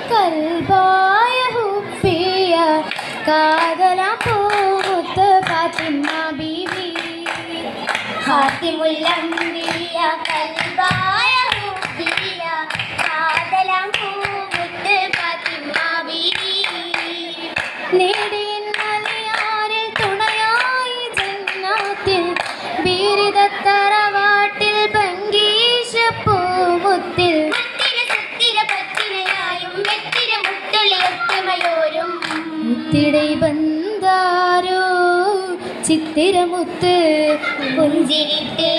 കൽബായ ഹുഫിയ കാതല പൂമുത്ത് ഫാത്തിമ ബീവി ഖാതിമുൽ അംബിയ കൽബായ ഹുഫിയ കാതല പൂമുത്ത് ഫാത്തിമ ബീവി നേടിയാരിൽ തുണയായി ജന്നാത്തിൽ ബീരിതത്തറവാട്ടിൽ ബംഗീഷ പൂമുത്തിൽ മുത്തിടൈ ബന്ധാരോ ചിത്തിരമുത്ത് പുഞ്ചിരിത്തേ